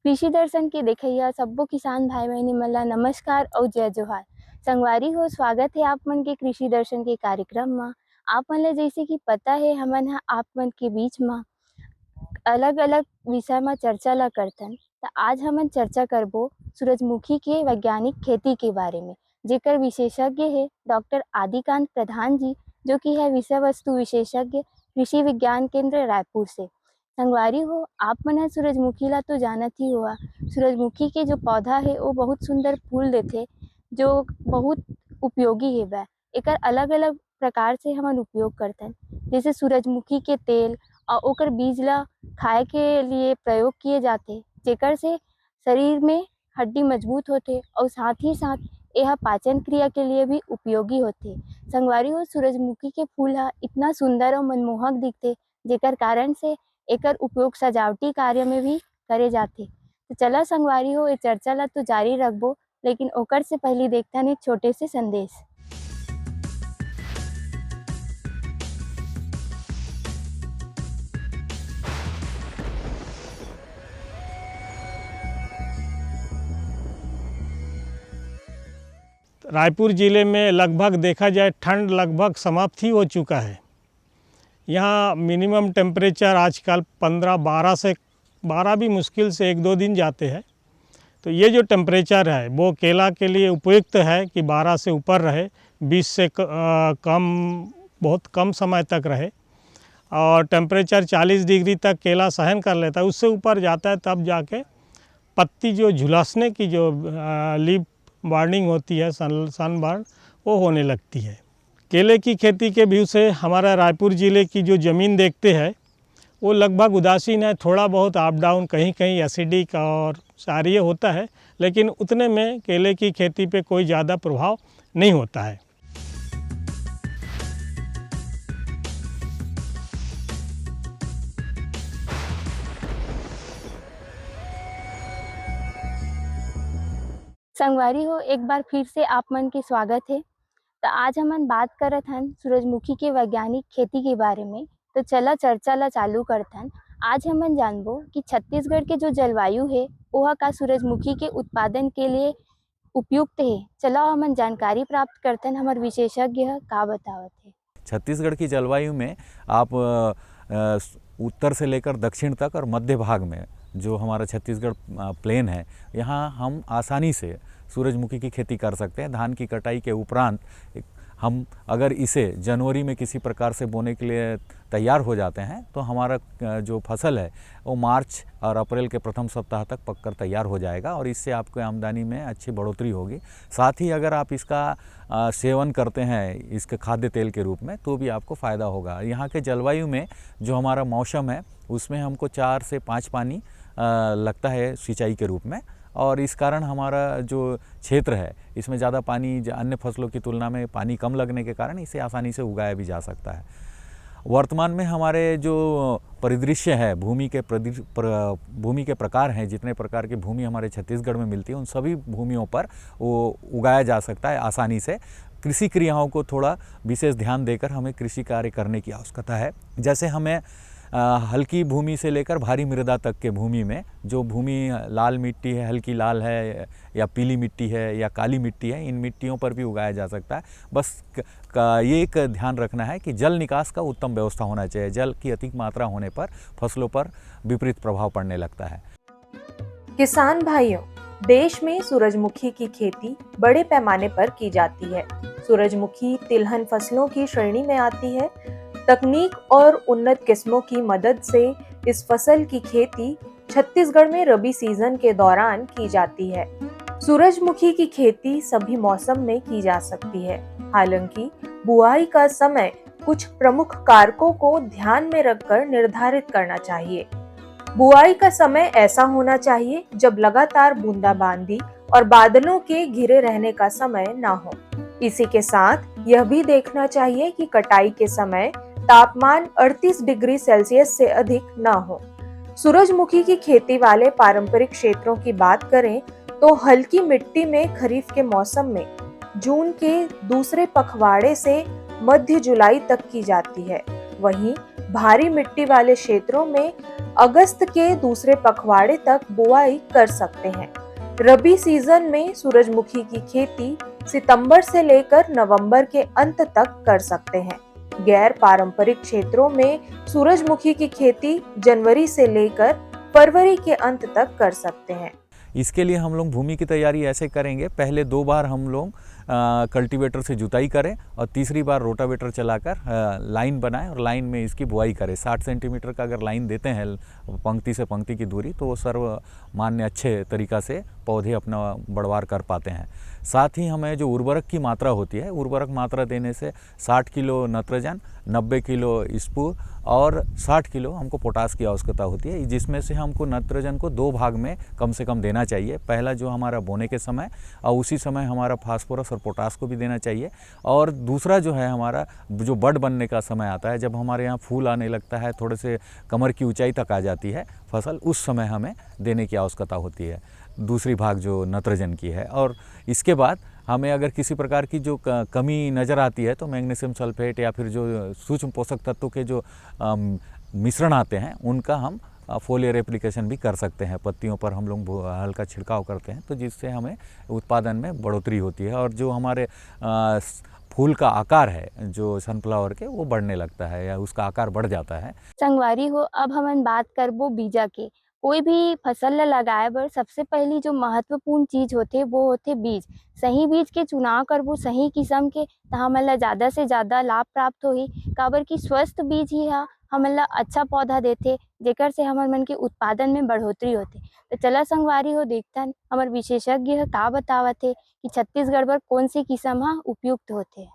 कृषि दर्शन के देखइया सब्बो किसान भाई बहिनी मन ला नमस्कार और जय जोहार। संगवारी हो, स्वागत है आप मन के कृषि दर्शन के कार्यक्रम में। आप मन ला जैसे कि पता है, हमन ह आप मन के बीच में अलग-अलग विषय में चर्चा ला करथन। तो आज हमन चर्चा करबो सूरजमुखी के वैज्ञानिक खेती के बारे में, जेकर विशेषज्ञ है डॉक्टर आदिकांत प्रधान जी, जो कि है विषय वस्तु विशेषज्ञ कृषि विज्ञान केंद्र रायपुर से। संगवारी हो, आप मन ह सूरजमुखी ला तो जानत ही होगा। सूरजमुखी के जो पौधा है वो बहुत सुंदर फूल देथे, जो बहुत उपयोगी हेवय। एकर अलग-अलग प्रकार से हमन उपयोग करथन, जैसे सूरजमुखी के तेल और ओकर बीज ला खाए के लिए प्रयोग किए जाते, जेकर से शरीर में हड्डी मजबूत होथे और साथ ही साथ यह पाचन क्रिया के लिए भी उपयोगी होथे। संगवारी हो, सूरजमुखी के फूल ह इतना सुंदर और मनमोहक दिखथे, जेकर कारण से एकर उपयोग सजावटी कार्य में भी करे जाथे। तो चला संगवारी हो, ये चर्चा ला तो जारी रखबो, लेकिन ओकर से पहले देखथन एक छोटे से संदेश। रायपुर ज़िले में लगभग देखा जाए ठंड लगभग समाप्त ही हो चुका है। यहाँ मिनिमम टेम्परेचर आजकल 15-12 से 12 भी मुश्किल से 1-2 दिन जाते हैं। तो ये जो टेम्परेचर है वो केला के लिए उपयुक्त है कि 12 से ऊपर रहे, 20 से कम बहुत कम समय तक रहे। और टेम्परेचर 40 डिग्री तक केला सहन कर लेता है। उससे ऊपर जाता है तब जाके पत्ती जो झुलसने की जो लीफ बर्निंग होती है, सनबर्न, वो होने लगती है। केले की खेती के व्यू से हमारा रायपुर ज़िले की जो ज़मीन देखते हैं वो लगभग उदासीन है। थोड़ा बहुत अप डाउन, कहीं कहीं एसिडिक और क्षारीय होता है, लेकिन उतने में केले की खेती पे कोई ज़्यादा प्रभाव नहीं होता है। संगवारी हो, एक बार फिर से आप मन के स्वागत है। तो आज हमन बात करत हन सूरजमुखी के वैज्ञानिक खेती के बारे में। तो चला चर्चा ला चालू करथन। आज हमन जानबो कि छत्तीसगढ़ के जो जलवायु है वह का सूरजमुखी के उत्पादन के लिए उपयुक्त है। चलो हमन जानकारी प्राप्त करथन, हमर विशेषज्ञ का बतावत है। छत्तीसगढ़ की जलवायु में आप उत्तर से लेकर दक्षिण तक और मध्य भाग में जो हमारा छत्तीसगढ़ प्लेन है, यहाँ हम आसानी से सूरजमुखी की खेती कर सकते हैं। धान की कटाई के उपरांत हम अगर इसे जनवरी में किसी प्रकार से बोने के लिए तैयार हो जाते हैं तो हमारा जो फसल है वो मार्च और अप्रैल के प्रथम सप्ताह तक पककर तैयार हो जाएगा और इससे आपको आमदनी में अच्छी बढ़ोतरी होगी। साथ ही अगर आप इसका सेवन करते हैं इसके खाद्य तेल के रूप में तो भी आपको फ़ायदा होगा। यहाँ के जलवायु में जो हमारा मौसम है उसमें हमको 4 से 5 पानी लगता है सिंचाई के रूप में, और इस कारण हमारा जो क्षेत्र है इसमें ज़्यादा पानी अन्य फसलों की तुलना में पानी कम लगने के कारण इसे आसानी से उगाया भी जा सकता है। वर्तमान में हमारे जो परिदृश्य है, भूमि के प्रकार हैं, जितने प्रकार की भूमि हमारे छत्तीसगढ़ में मिलती है उन सभी भूमियों पर वो उगाया जा सकता है आसानी से। कृषि क्रियाओं को थोड़ा विशेष ध्यान देकर हमें कृषि कार्य करने की आवश्यकता है। जैसे हमें हल्की भूमि से लेकर भारी मृदा तक के भूमि में, जो भूमि लाल मिट्टी है, हल्की लाल है या पीली मिट्टी है या काली मिट्टी है, इन मिट्टियों पर भी उगाया जा सकता है। बस ये एक ध्यान रखना है कि जल निकास का उत्तम व्यवस्था होना चाहिए। जल की अधिक मात्रा होने पर फसलों पर विपरीत प्रभाव पड़ने लगता है। किसान भाइयों, देश में सूरजमुखी की खेती बड़े पैमाने पर की जाती है। सूरजमुखी तिलहन फसलों की श्रेणी में आती है। तकनीक और उन्नत किस्मों की मदद से इस फसल की खेती छत्तीसगढ़ में रबी सीजन के दौरान की जाती है। सूरजमुखी की खेती सभी मौसम में की जा सकती है। हालांकि बुआई का समय कुछ प्रमुख कारकों को ध्यान में रखकर निर्धारित करना चाहिए। बुआई का समय ऐसा होना चाहिए जब लगातार बूंदाबांदी और बादलों के घिरे रहने का समय न हो। इसी के साथ यह भी देखना चाहिए कि कटाई के समय तापमान 38 डिग्री सेल्सियस से अधिक न हो। सूरजमुखी की खेती वाले पारंपरिक क्षेत्रों की बात करें तो हल्की मिट्टी में खरीफ के मौसम में जून के दूसरे पखवाड़े से मध्य जुलाई तक की जाती है। वहीं भारी मिट्टी वाले क्षेत्रों में अगस्त के दूसरे पखवाड़े तक बुआई कर सकते हैं। रबी सीजन में सूरजमुखी की खेती सितंबर से लेकर नवंबर के अंत तक कर सकते हैं। गैर पारंपरिक क्षेत्रों में सूरजमुखी की खेती जनवरी से लेकर फरवरी के अंत तक कर सकते हैं। इसके लिए हम लोग भूमि की तैयारी ऐसे करेंगे, पहले 2 बार हम लोग कल्टीवेटर से जुताई करें और तीसरी बार रोटावेटर चलाकर लाइन बनाएं और लाइन में इसकी बुआई करें। 60 सेंटीमीटर का अगर लाइन देते हैं पंक्ति से पंक्ति की दूरी, तो वो सर्वमान्य अच्छे तरीक़ा से पौधे अपना बढ़वार कर पाते हैं। साथ ही हमें जो उर्वरक की मात्रा होती है, उर्वरक मात्रा देने से 60 किलो नत्रजन, 90 किलो स्पूर और 60 किलो हमको पोटास की आवश्यकता होती है, जिसमें से हमको नत्रजन को 2 भाग में कम से कम देना चाहिए। पहला जो हमारा बोने के समय और उसी समय हमारा फास्फोरस और पोटास को भी देना चाहिए, और दूसरा जो है हमारा जो बड बनने का समय आता है, जब हमारे यहाँ फूल आने लगता है, थोड़े से कमर की ऊंचाई तक आ जाती है फसल, उस समय हमें देने की आवश्यकता होती है दूसरी भाग जो नत्रजन की है। और इसके बाद हमें अगर किसी प्रकार की जो कमी नज़र आती है तो मैग्नीशियम सल्फेट या फिर जो सूक्ष्म पोषक तत्वों के जो मिश्रण आते हैं उनका हम फोलियर एप्लीकेशन भी कर सकते हैं। पत्तियों पर हम लोग हल्का छिड़काव करते हैं, तो जिससे हमें उत्पादन में बढ़ोतरी होती है और जो हमारे फूल का आकार है जो सनफ्लावर के, वो बढ़ने लगता है या उसका आकार बढ़ जाता है। संगवारी हो, अब हमन बात करबो बीजा के। कोई भी फसल ल लगाए बर सबसे पहली जो महत्वपूर्ण चीज होथे वो होथे बीज। सही बीज के चुनाव करबो, सही किस्म के, त हमन ला ज़्यादा से ज़्यादा लाभ प्राप्त होही। काबर की स्वस्थ बीज ही हमन ला अच्छा पौधा देथे, जेकर से हमन मन के उत्पादन में बढ़ोतरी होथे। तो चला संगवारी हो, देखथन हमर विशेषज्ञ ह का बतावत हे कि छत्तीसगढ़ बर कोन से किस्म उपयुक्त होथे।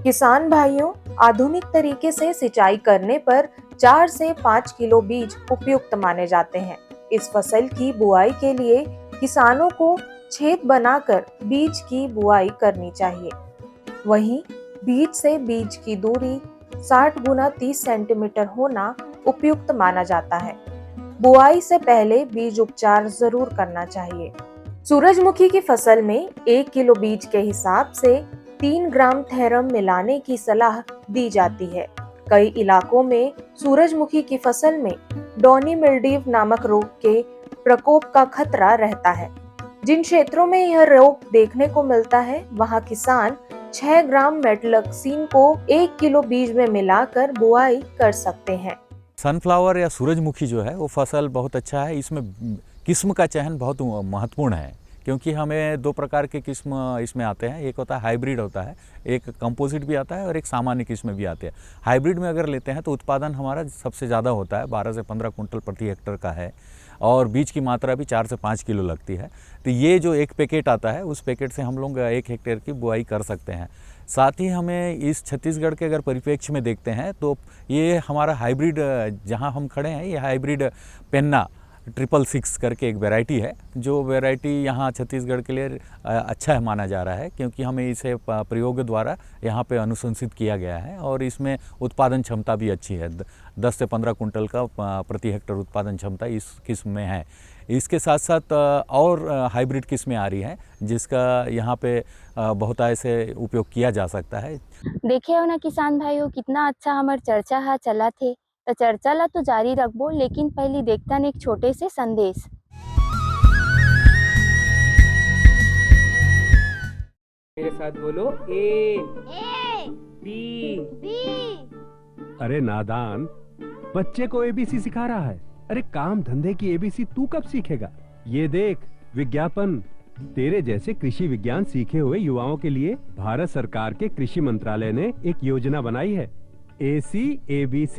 किसान भाइयों, आधुनिक तरीके से सिंचाई करने पर 4 से 5 किलो बीज उपयुक्त माने जाते हैं। इस फसल की बुआई के लिए किसानों को छेद बनाकर बीज की बुआई करनी चाहिए। वहीं बीज से बीज की दूरी 60 गुना 30 सेंटीमीटर होना उपयुक्त माना जाता है। बुआई से पहले बीज उपचार जरूर करना चाहिए। सूरजमुखी की फसल में 1 किलो बीज के हिसाब से 3 ग्राम थेरम मिलाने की सलाह दी जाती है। कई इलाकों में सूरजमुखी की फसल में डॉनी मिल्ड्यू नामक रोग के प्रकोप का खतरा रहता है। जिन क्षेत्रों में यह रोग देखने को मिलता है, वहां किसान 6 ग्राम मेटलक्सीन को 1 किलो बीज में मिलाकर बुआई कर सकते हैं। सनफ्लावर या सूरजमुखी जो है वो फसल बहुत अच्छा है। इसमें किस्म का चयन बहुत महत्वपूर्ण है, क्योंकि हमें 2 प्रकार के किस्म इसमें आते हैं। एक होता है हाइब्रिड होता है, एक कंपोजिट भी आता है और एक सामान्य किस्म भी आते हैं। हाइब्रिड में अगर लेते हैं तो उत्पादन हमारा सबसे ज़्यादा होता है, 12 से 15 कुंटल प्रति हेक्टेयर का है, और बीज की मात्रा भी 4 से 5 किलो लगती है। तो ये जो एक पैकेट आता है, उस पैकेट से हम लोग 1 हेक्टेयर की बुआई कर सकते हैं। साथ ही हमें इस छत्तीसगढ़ के अगर परिप्रेक्ष्य में देखते हैं तो ये हमारा हाइब्रिड जहाँ हम खड़े हैं, ये हाइब्रिड पेन्ना 666 करके एक वैरायटी है, जो वैरायटी यहाँ छत्तीसगढ़ के लिए अच्छा है माना जा रहा है, क्योंकि हमें इसे प्रयोग द्वारा यहाँ पे अनुशंसित किया गया है और इसमें उत्पादन क्षमता भी अच्छी है। 10 से 15 कुंटल का प्रति हेक्टेयर उत्पादन क्षमता इस किस्म में है। इसके साथ साथ और हाइब्रिड किस्में आ रही हैं, जिसका यहाँ पे बहुत ऐसे उपयोग किया जा सकता है। देखे हो ना किसान भाइयों, कितना अच्छा हमार चर्चा चला थे। तो चर्चा ला तो जारी रखबो, लेकिन पहले देखता एक छोटे से संदेश। मेरे साथ बोलो ए बी। अरे नादान, बच्चे को एबीसी सिखा रहा है। अरे काम धंधे की एबीसी तू कब सीखेगा? ये देख विज्ञापन। तेरे जैसे कृषि विज्ञान सीखे हुए युवाओं के लिए भारत सरकार के कृषि मंत्रालय ने एक योजना बनाई है, ACABC।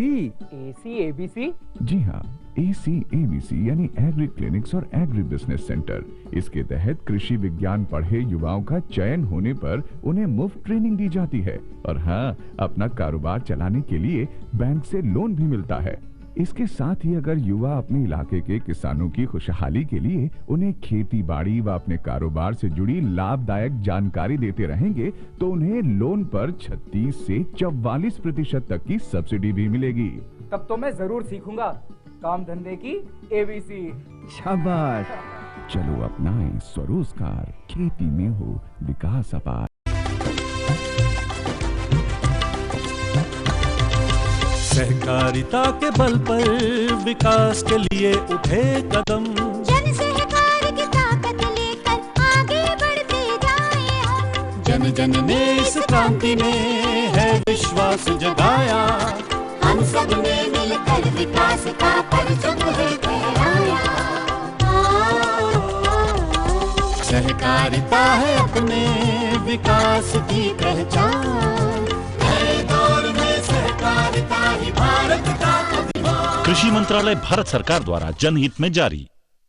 ACABC? जी हाँ, ACABC यानी एग्री क्लिनिक्स और एग्री बिजनेस सेंटर। इसके तहत कृषि विज्ञान पढ़े युवाओं का चयन होने पर उन्हें मुफ्त ट्रेनिंग दी जाती है और हाँ, अपना कारोबार चलाने के लिए बैंक से लोन भी मिलता है। इसके साथ ही अगर युवा अपने इलाके के किसानों की खुशहाली के लिए उन्हें खेती बाड़ी व अपने कारोबार से जुड़ी लाभदायक जानकारी देते रहेंगे तो उन्हें लोन पर 36 से 44% तक की सब्सिडी भी मिलेगी। तब तो मैं जरूर सीखूंगा काम धंधे की ABC। शाबाश। चलो अपनाएं स्वरोजगार, खेती में हो विकास अपार। सहकारिता के बल पर विकास के लिए उठे कदम, जन सहकार की ताकत लेकर आगे बढ़ते जाएं हम। जन जन ने इस क्रांति में है विश्वास जगाया, हम सब ने मिलकर विकास का परचम है फहराया। सहकारिता है अपने विकास की पहचान, नए दौर में सहकारिता ही भारत का अभिमान। कृषि मंत्रालय भारत सरकार द्वारा जनहित में जारी।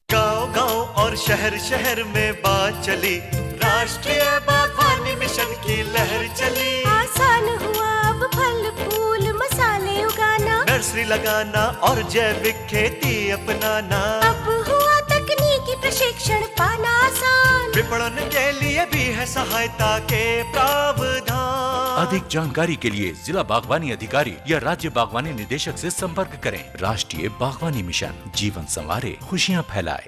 गांव-गांव और शहर शहर में बात चली, राष्ट्रीय बागवानी मिशन की लहर चली। आसान हुआ अब फल फूल मसाले उगाना, नर्सरी लगाना और जैविक खेती अपनाना। अब हुआ तकनीकी प्रशिक्षण पाना आसान, विपणन के लिए भी है सहायता के प्रावधान। अधिक जानकारी के लिए जिला बागवानी अधिकारी या राज्य बागवानी निदेशक से संपर्क करें। राष्ट्रीय बागवानी मिशन, जीवन संवारे, खुशियां फैलाए।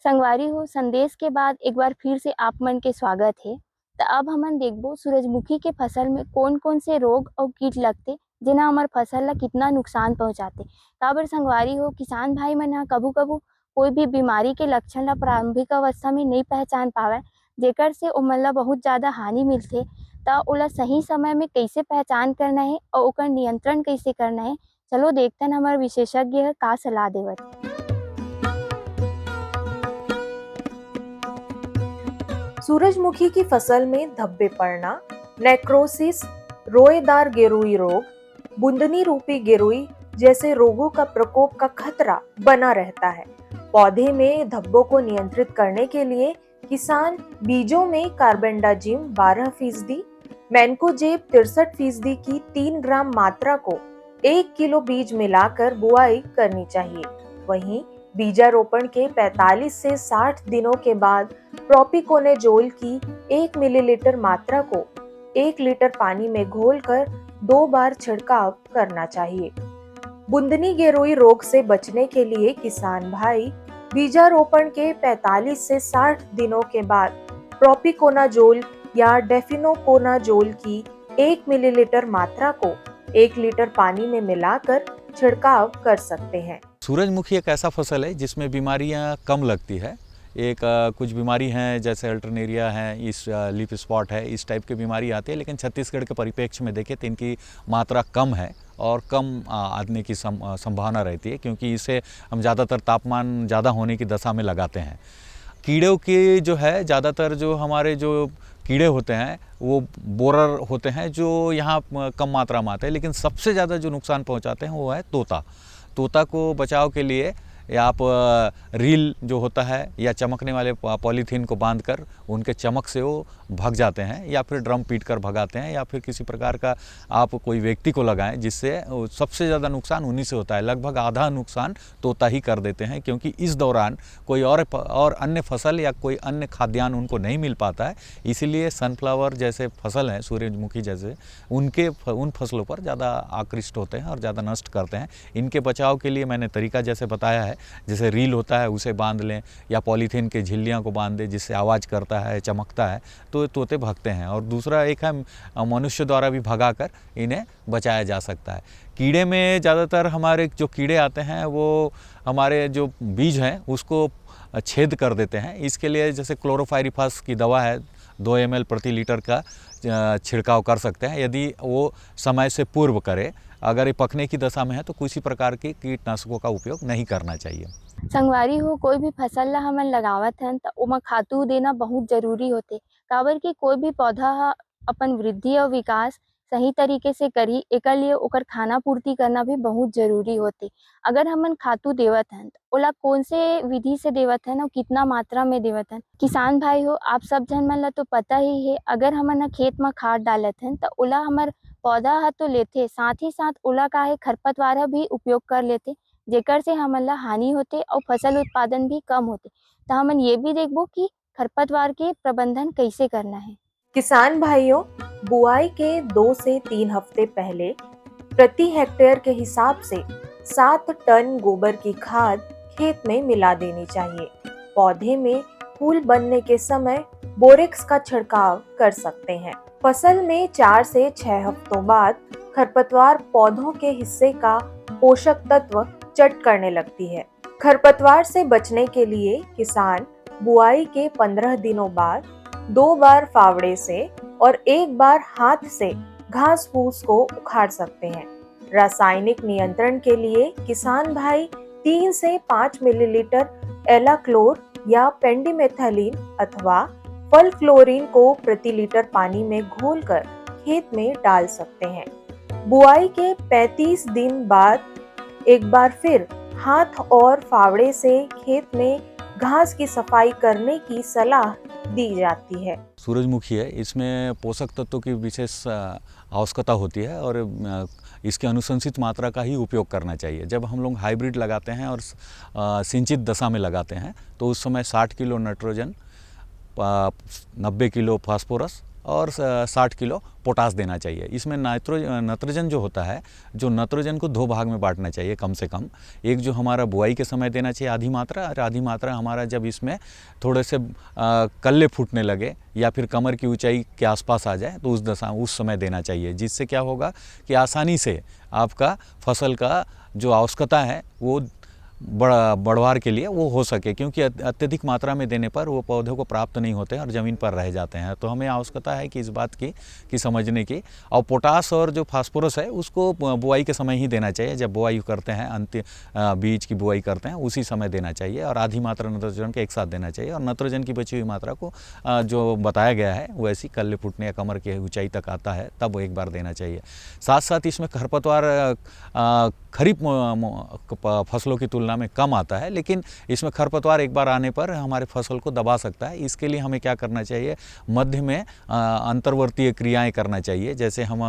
संगवारी हो संदेश के बाद एक बार फिर से आप मन के स्वागत है। तो अब हमन देखबो सूरजमुखी के फसल में कौन कौन से रोग और कीट लगते जिन्हा हमार फसल ला कितना नुकसान पहुंचाते। काबर संगवारी हो किसान भाई मन हा कभू कभू कोई भी बीमारी के लक्षण ला प्रारंभिक अवस्था में नहीं पहचान पावे, जेकर से ओमन ला बहुत ज़्यादा हानि मिलथे। त ओला सही समय में कैसे पहचान करना है और ओकर नियंत्रण कैसे करना है, चलो देखतन हमार विशेषज्ञ ह का सलाह देवत। सूरजमुखी की फसल में धब्बे पड़ना, नेक्रोसिस, रोएदार गेरुई रोग, बुंदनी रूपी गेरुई जैसे रोगों का प्रकोप का खतरा बना रहता है। पौधे में धब्बों को नियंत्रित करने के लिए किसान बीजों में कार्बेंडाजिम 12%, मैनकोजेब 63% की 3 ग्राम मात्रा को 1 किलो बीज मिलाकर बुआई करनी चाहिए। वहीं बीजारोपण के 45 से 60 दिनों के बाद प्रोपिकोनेजोल की 1 मिलीलीटर मात्रा को 1 लीटर पानी में घोलकर 2 बार छिड़काव करना चाहिए। बुंदनी गेरुई रोग से बचने के लिए किसान भाई बीजारोपण के 45 से 60 दिनों के बाद प्रोपिकोनाजोल या डेफिनोकोनाजोल की 1 मिलीलीटर मात्रा को 1 लीटर पानी में मिलाकर छिड़काव कर सकते हैं। सूरजमुखी एक ऐसा फसल है जिसमें बीमारियां कम लगती है। कुछ बीमारी हैं जैसे अल्टरनेरिया है, इस लीफ स्पॉट है, इस टाइप की बीमारी आती है, लेकिन छत्तीसगढ़ के परिप्रेक्ष्य में देखें तो इनकी मात्रा कम है और कम आने की संभावना रहती है, क्योंकि इसे हम ज़्यादातर तापमान ज़्यादा होने की दशा में लगाते हैं। कीड़ों की जो है ज़्यादातर जो हमारे जो कीड़े होते हैं वो बोरर होते हैं जो यहाँ कम मात्रा में आते हैं, लेकिन सबसे ज़्यादा जो नुकसान पहुँचाते हैं वो है तोता। तोता को बचाव के लिए या आप रील जो होता है या चमकने वाले पॉलीथीन को बांधकर उनके चमक से वो भाग जाते हैं, या फिर ड्रम पीट कर भगाते हैं, या फिर किसी प्रकार का आप कोई व्यक्ति को लगाएं, जिससे सबसे ज़्यादा नुकसान उन्हीं से होता है। लगभग आधा नुकसान तोता ही कर देते हैं, क्योंकि इस दौरान कोई और अन्य फसल या कोई अन्य खाद्यान्न उनको नहीं मिल पाता है। इसीलिए सनफ्लावर जैसे फसल हैं, सूरजमुखी जैसे, उन फसलों पर ज़्यादा आकृष्ट होते हैं और ज़्यादा नष्ट करते हैं। इनके बचाव के लिए मैंने तरीका जैसे बताया है, जैसे रील होता है उसे बांध लें, या पॉलीथीन के झिल्लियाँ को बांध दें जिससे आवाज़ करता है, चमकता है, तो तोते भागते हैं। और दूसरा एक है मनुष्य द्वारा भी भगाकर इन्हें बचाया जा सकता है। कीड़े में ज़्यादातर हमारे जो कीड़े आते हैं वो हमारे जो बीज हैं उसको छेद कर देते हैं। इसके लिए जैसे क्लोरोफाइरिफास की दवा है, 2 ml प्रति लीटर का छिड़काव कर सकते हैं, यदि वो समय से पूर्व करे। अगर ये पकने की दशा में है तो किसी प्रकार के कीटनाशकों का उपयोग नहीं करना चाहिए। संगवारी हो कोई भी फसल ला हमन लगावत हन त ओमा खातू देना बहुत जरूरी होते, काबर कि कोई भी पौधा ह अपन वृद्धि और विकास सही तरीके से करी, एकर लिए ओकर खाना पूर्ति करना भी बहुत जरूरी होते। अगर हमन खातू देवत हन त ओला कौन से विधि से देवत हन और कितना मात्रा में देवत हन। किसान भाई हो आप सब झन मन ला तो पता ही है, अगर हमन खेत में खाद डालत हन त ओला हमर पौधा ह तो लेथे, साथ ही साथ ओला का है खरपतवार ह भी उपयोग कर लेते, जेकर से हमन ला हानि होते और फसल उत्पादन भी कम होते। तो हमन ये भी देखबो कि खरपतवार के प्रबंधन कैसे करना है। किसान भाइयों, बुआई के 2 से 3 हफ्ते पहले प्रति हेक्टेयर के हिसाब से 7 टन गोबर की खाद खेत में मिला देनी चाहिए। पौधे में फूल बनने के समय बोरेक्स का छिड़काव कर सकते हैं। फसल में 4 से 6 हफ्तों बाद खरपतवार पौधों के हिस्से का पोषक तत्व चट करने लगती है। खरपतवार से बचने के लिए किसान बुआई के 15 दिनों बाद 2 बार फावड़े से और 1 बार हाथ से घास फूस को उखाड़ सकते हैं। रासायनिक नियंत्रण के लिए किसान भाई 3 से 5 मिलीलीटर एलाक्लोर या पेंडिमेथलिन अथवा फल क्लोरीन को प्रति लीटर पानी में घोलकर खेत में डाल सकते हैं। बुआई के 35 दिन बाद एक बार फिर हाथ और फावड़े से खेत में घास की सफाई करने की सलाह दी जाती है। सूरजमुखी है, इसमें पोषक तत्वों की विशेष आवश्यकता होती है और इसके अनुशंसित मात्रा का ही उपयोग करना चाहिए। जब हम लोग हाइब्रिड लगाते हैं और सिंचित दशा में लगाते हैं तो उस समय 60 किलो नाइट्रोजन, 90 किलो फास्फोरस और 60 किलो पोटास देना चाहिए। इसमें नाइट्रोजन जो होता है, जो नाइट्रोजन को 2 भाग में बांटना चाहिए कम से कम। एक जो हमारा बुआई के समय देना चाहिए आधी मात्रा, और आधी मात्रा हमारा जब इसमें थोड़े से कल्ले फूटने लगे या फिर कमर की ऊंचाई के आसपास आ जाए तो उस समय देना चाहिए। जिससे क्या होगा कि आसानी से आपका फसल का जो आवश्यकता है वो बढ़वार के लिए वो हो सके, क्योंकि अत्यधिक मात्रा में देने पर वो पौधों को प्राप्त नहीं होते हैं और ज़मीन पर रह जाते हैं। तो हमें आवश्यकता है कि इस बात की समझने की। और पोटास और जो फास्फोरस है उसको बुआई के समय ही देना चाहिए। जब बुआई करते हैं, अंतिम बीज की बुआई करते हैं उसी समय देना चाहिए और आधी मात्रा नाइट्रोजन के एक साथ देना चाहिए। और नाइट्रोजन की बची हुई मात्रा को जो बताया गया है वैसी कल्ले फूटने या कमर की ऊंचाई तक आता है तब एक बार देना चाहिए। साथ साथ इसमें खरपतवार खरीफ फसलों की तुलना में कम आता है, लेकिन इसमें खरपतवार एक बार आने पर हमारे फसल को दबा सकता है। इसके लिए हमें क्या करना चाहिए, मध्य में अंतर्वर्तीय क्रियाएं करना चाहिए। जैसे हम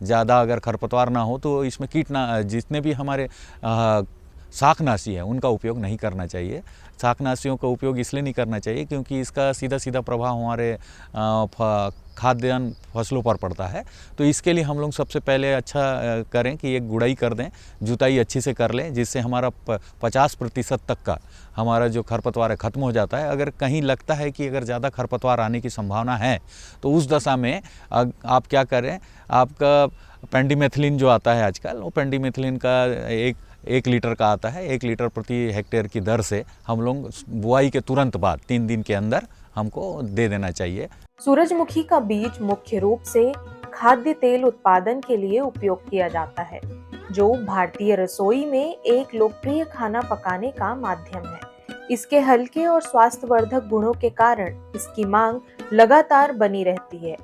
ज़्यादा अगर खरपतवार ना हो तो इसमें जितने भी हमारे शाकनाशी है उनका उपयोग नहीं करना चाहिए। शाकनाशियों का उपयोग इसलिए नहीं करना चाहिए क्योंकि इसका सीधा सीधा प्रभाव हमारे खाद्यान्न फसलों पर पड़ता है। तो इसके लिए हम लोग सबसे पहले अच्छा करें कि एक गुड़ाई कर दें, जुताई अच्छी से कर लें, जिससे हमारा 50% तक का हमारा जो खरपतवार है ख़त्म हो जाता है। अगर कहीं लगता है कि अगर ज़्यादा खरपतवार आने की संभावना है तो उस दशा में आप क्या करें, आपका पेंडिमेथलिन जो आता है आजकल, वो पेंडिमेथलिन का 1 लीटर का आता है, 1 लीटर प्रति हेक्टेयर की दर से हम लोग बुआई के तुरंत बाद 3 दिन के अंदर हमको दे देना चाहिए। सूरजमुखी का बीज मुख्य रूप से खाद्य तेल उत्पादन के लिए उपयोग किया जाता है, जो भारतीय रसोई में एक लोकप्रिय खाना पकाने का माध्यम है। इसके हल्के और स्वास्थ्यवर्धक गुणों के कारण इसकी मांग लगातार बनी रहती है।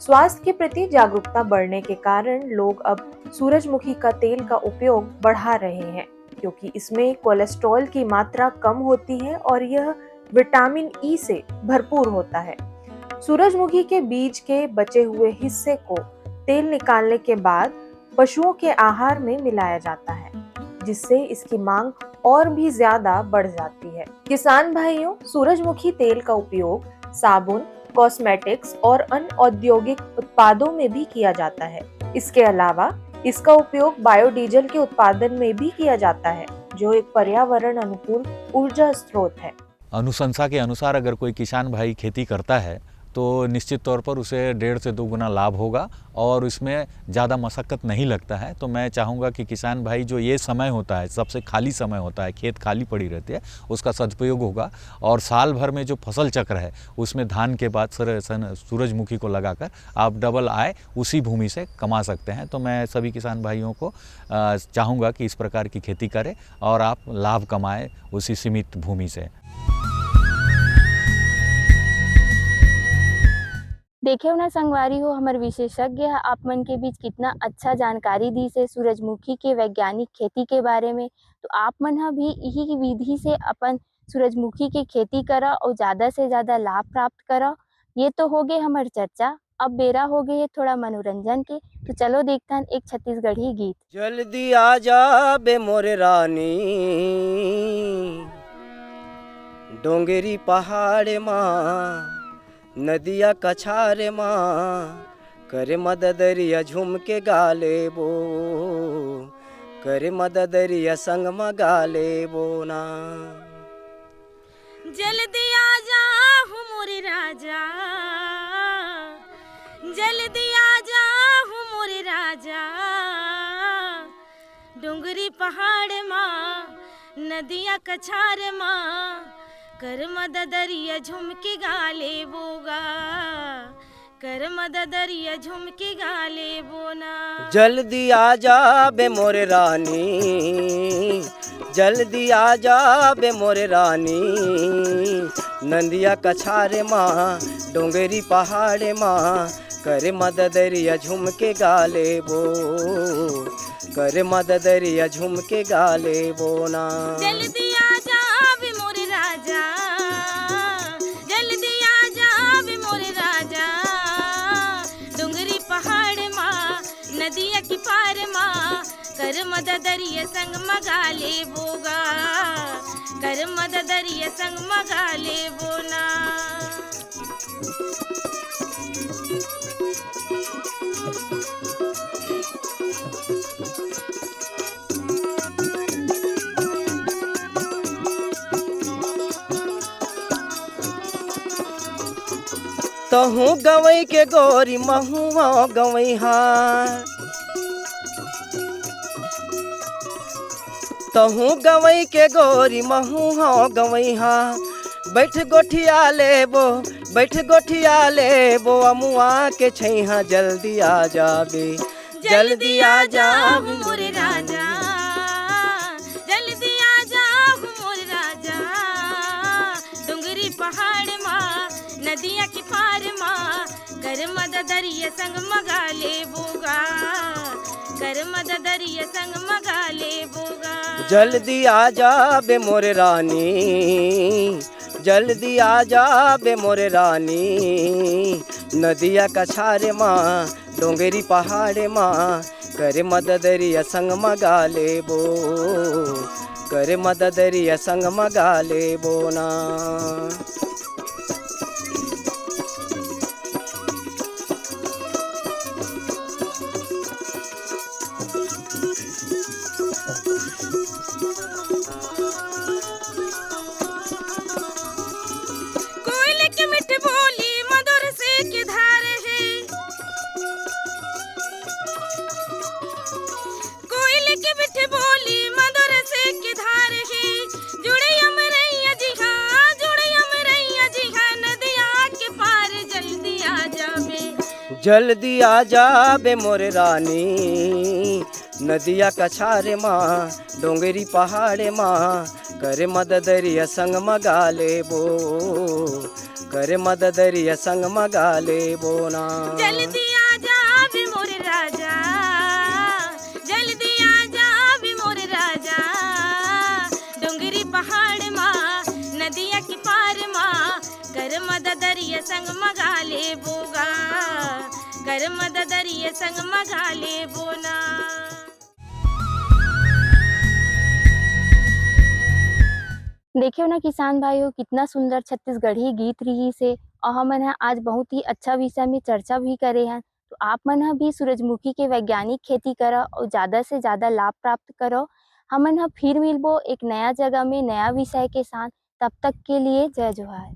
स्वास्थ्य के प्रति जागरूकता बढ़ने के कारण लोग अब सूरजमुखी का तेल का उपयोग बढ़ा रहे हैं, क्योंकि इसमें कोलेस्ट्रॉल की मात्रा कम होती है और यह विटामिन ई से भरपूर होता है। सूरजमुखी के बीज के बचे हुए हिस्से को तेल निकालने के बाद पशुओं के आहार में मिलाया जाता है, जिससे इसकी मांग और भी ज्यादा बढ़ जाती है। किसान भाइयों, सूरजमुखी तेल का उपयोग साबुन, कॉस्मेटिक्स और अन्य औद्योगिक उत्पादों में भी किया जाता है। इसके अलावा इसका उपयोग बायोडीजल के उत्पादन में भी किया जाता है, जो एक पर्यावरण अनुकूल ऊर्जा स्रोत है। अनुशंसा के अनुसार अगर कोई किसान भाई खेती करता है तो निश्चित तौर पर उसे 1.5 से 2 गुना लाभ होगा और इसमें ज़्यादा मशक्क़त नहीं लगता है। तो मैं चाहूँगा कि किसान भाई जो ये समय होता है, सबसे खाली समय होता है, खेत खाली पड़ी रहती है, उसका सदुपयोग होगा और साल भर में जो फसल चक्र है उसमें धान के बाद सूरजमुखी को लगाकर आप डबल आय उसी भूमि से कमा सकते हैं। तो मैं सभी किसान भाइयों को चाहूँगा कि इस प्रकार की खेती करें और आप लाभ कमाएँ उसी सीमित भूमि से। देखे ना संगवारी हो, हमारे विशेषज्ञ आप मन के बीच कितना अच्छा जानकारी दी से सूरजमुखी के वैज्ञानिक खेती के बारे में। तो आप मन भी यही विधि से अपन सूरजमुखी के खेती करा और ज़्यादा से ज़्यादा लाभ प्राप्त करा। ये तो हो गए हमारी चर्चा, अब बेरा हो गई है थोड़ा मनोरंजन के। तो चलो देखते हैं एक छत्तीसगढ़ी गीत। जल्दी आ जा बे मोरे रानी, डोंगरी पहाड़ माँ, नदिया कछारे माँ, करे मददरिया झूम के गाले बो, करे मददरिया संग में गाले बोना। जल्दी आ जा मोरे राजा, जल्दी डोंगरी पहाड़ माँ नदिया कछार माँ कर मददरिया झुमके गाले बोगा कर मददरिया झुमके गाले बोना। जल्दी आ जा बे मोरे रानी, जल्दी आ जा बे मोरे रानी, नंदिया कछारे माँ डोंगरी पहाड़े माँ करे मददरिया झुमके गाले बो, करे मददरिया झुमके गाले बोना। जल्दी आ जा बे मोरे राजा, जल्दी आ जा बे मोरे राजा, डोंगरी पहाड़ माँ नदिया की पार माँ कर मददरिया संग मगाले बोगा कर मददरिया संग मगाले बोना। तहु गवई के गोरी महुआ गवई हार, तहु गवई के गोरी महुआ गवई हार, बैठ गोठिया लेबो बैठ गोठिया लेबो अमुआ के छैहा जल्दी आ जाबे, जल्दी आ जा मोरे राजा, जल्दी आ जा मोरे राजा, डोंगरी पहाड़ माँ नदिया की पार माँ कर मददरिया संग मगाले बोगा कर मददरिया संग मगाले बोगा। जल्दी आ जा बे मोरे रानी, जल्दी आ जा बे मोरे रानी, नदिया कछारे माँ डोंगरी पहाड़े माँ करे मददरिया संग मगाले बो, करे मददरिया संग मगाले बोना। कोयले की मिठ बोली मधुर से की धार है, कोयले की मिठ बोली मधुर से की धार है, जुड़े अमरैया जी हाँ जुड़े अमरैया जी हाँ नदिया के पार जल्दी आ जाबे, जल्दी आ जा बे मोरे रानी, नदिया कछारे माँ डोंगरी पहाड़े माँ करे मददरिया संग मगाले बो, करे मददरिया संग मगाले बोना। जल्दी आ जा बे मोरे राजा, जल्दी आ जा बे मोरे राजा, डोंगरी पहाड़ माँ नदिया की पार माँ कर मददरिया संग मगाले बोगा कर मददरिया संग मगाले बोना। देखियो ना किसान भाइयों, कितना सुंदर छत्तीसगढ़ी गीत रही से और हमन ह आज बहुत ही अच्छा विषय में चर्चा भी करे हैं। तो आप मन ह भी सूरजमुखी के वैज्ञानिक खेती करो और ज़्यादा से ज़्यादा लाभ प्राप्त करो। हमन ह फिर मिलबो एक नया जगह में नया विषय के साथ। तब तक के लिए जय जोहार।